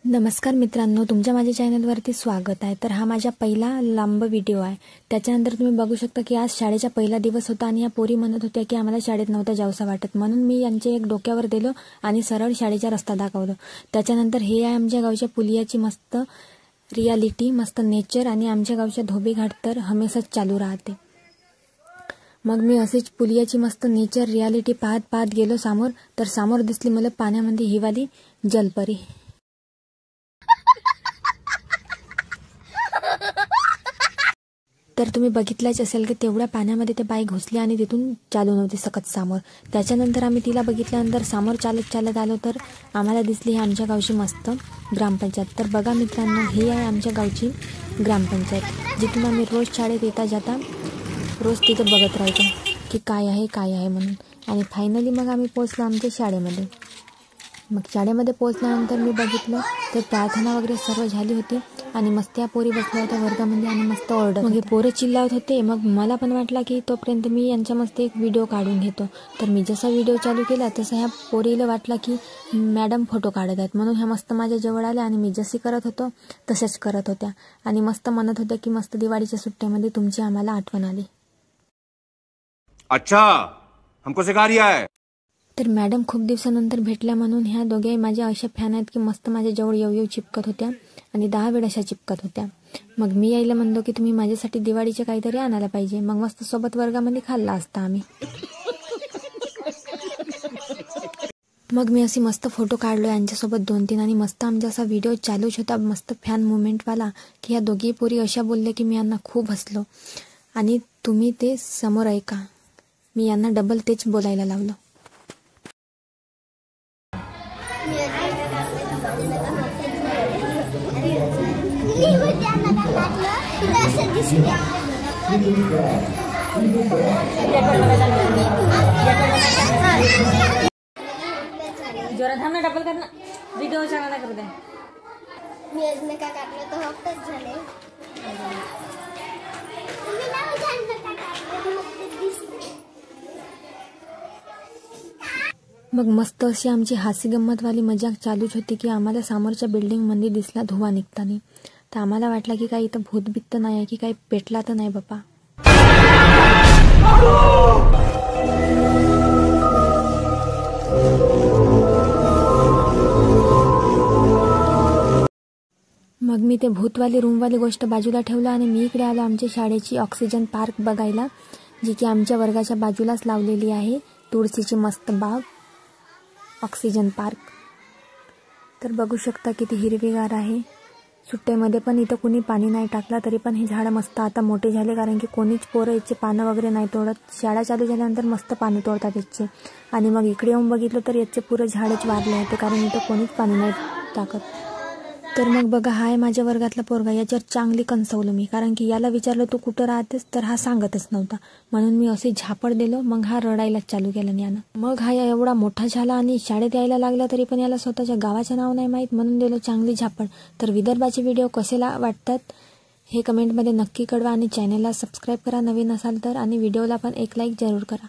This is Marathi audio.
नमस्कार मित्रांनो, तुमच्या माझ्या चॅनलवरती स्वागत आहे। तर हा माझा पहिला लांब व्हिडिओ आहे। त्याच्यानंतर तुम्ही बघू शकता की आज शाळेचा पहिला दिवस होता आणि या पोरी म्हणत होत्या की आम्हाला शाळेत नव्हतं जावंसं वाटत, म्हणून मी यांचे एक डोक्यावर दिलो आणि सरळ शाळेचा रस्ता दाखवलो। त्याच्यानंतर हे आहे आमच्या गावच्या पुलियाची मस्त रियालिटी, मस्त नेचर आणि आमच्या गावच्या धोबीघाट तर हमेशाच चालू राहते। मग मी असेच पुलियाची मस्त नेचर रियालिटी पाहत पाहत गेलो समोर, तर समोर दिसली मला पाण्यामध्ये ही वाली जलपरी। तर तुम्ही बघितलंच असेल की तेवढ्या पाण्यामध्ये ते बाई घुसली आणि तिथून चालू नव्हती सकत समोर। त्याच्यानंतर आम्ही तिला बघितल्यानंतर समोर चालत चालत आलो, तर आम्हाला दिसली ही आमच्या गावची मस्त ग्रामपंचायत। तर बघा मित्रांनो, ही आहे आमच्या गावची ग्रामपंचायत, जिथून आम्ही रोज शाळेत येता जाता रोज तिथे बघत राहायचो की काय आहे म्हणून। आणि फायनली मग आम्ही पोहोचलो आमच्या शाळेमध्ये। मग शाळेमध्ये पोहोचल्यानंतर मी बघितलं तर प्रार्थना वगैरे सर्व झाली होती आणि मस्त या पोरी बसल्या होत्या वर्गामध्ये आणि मस्त ओरडत मग पोरं चिल्लावत होते। मग मला पण वाटलं की तोपर्यंत मी यांच्या मस्त एक व्हिडिओ काढून घेतो। तर मी जसा व्हिडिओ चालू केला तसं ह्या पोरीला वाटलं की मॅडम फोटो काढत आहेत, म्हणून ह्या मस्त माझ्या जवळ आल्या आणि मी जशी करत होतो तसेच करत होत्या आणि मस्त म्हणत होत्या की मस्त दिवाळीच्या सुट्ट्यामध्ये तुमची आम्हाला आठवण आली। अच्छा, हमको सिखा रिया है। तर मॅडम खूप दिवसानंतर भेटल्या, म्हणून ह्या दोघे माझ्या अशा फॅन आहेत की मस्त माझ्या जवळ येऊ चिपकत होत्या आणि 10 वेळा अशा चिपकत होत्या। मग मी यायला म्हणलो की तुम्ही माझ्यासाठी दिवाळीचे काहीतरी आणायला पाहिजे, मग मस्त सोबत वर्गामध्ये खाल्ला असता आम्ही। मग मी अशी मस्त फोटो काढलो यांच्यासोबत 2-3 आणि मस्त आमचा असा व्हिडिओ चालूच होता मस्त फॅन मुवमेंटवाला की ह्या दोघी पोरी अशा बोलल्या की मी यांना खूप हसलो आणि तुम्ही ते समोर ऐका, मी यांना डबल तेच बोलायला लावलं। जोरात थांब ना, डबल कर ना, व्हिडिओ चांगला करू दे। मी अजून काय काढलं तर हफ्ताच झाले। मग मस्त अशी आमची हास्य गंमतवाली मजाक चालूच होती की आम्हाला समोरच्या बिल्डिंगमध्ये दिसला धुवा निघताना। तर आम्हाला वाटलं की काही इथं भूतबित्त नाही आहे की काही पेटला तर नाही बापा। मग मी ते भूतवाली रूमवाली गोष्ट बाजूला ठेवलं आणि मी इकडे आलो आमच्या शाळेची ऑक्सिजन पार्क बघायला, जी की आमच्या वर्गाच्या बाजूलाच लावलेली आहे, तुळशीची मस्त बाग ऑक्सिजन पार्क। तर बघू शकता किती हिरवीगार आहे। सुट्ट्यामध्ये पण इथं कुणी पाणी नाही टाकला, तरी पण हे झाडं मस्त आता मोठे झाले, कारण की कोणीच पोरं याचे पानं वगैरे नाही तोडत। शाळा चालू झाल्यानंतर मस्त पाणी तोडतात याचे। आणि मग इकडे येऊन बघितलं तर याचे पुरं झाडच वाढले होते, कारण इथं कोणीच पाणी नाही टाकत। तर मग बघा, हा आहे माझ्या वर्गातला पोरगा, याच्यावर चांगली कंसवलं मी, कारण की याला विचारलं तू कुठं राहतेस, तर हा सांगतच नव्हता, म्हणून मी असे झापड दिलो। मग हा रडायलाच चालू केलं यानं। मग हा एवढा मोठा झाला आणि शाळेत यायला लागला, तरी पण याला स्वतःच्या गावाचं नाव नाही माहीत, म्हणून दिलो चांगली झापड। तर विदर्भाचे व्हिडिओ कसेला वाटतात हे कमेंटमध्ये नक्की कळवा आणि चॅनलला सबस्क्राईब करा नवीन असाल तर, आणि व्हिडिओला पण एक लाईक जरूर करा।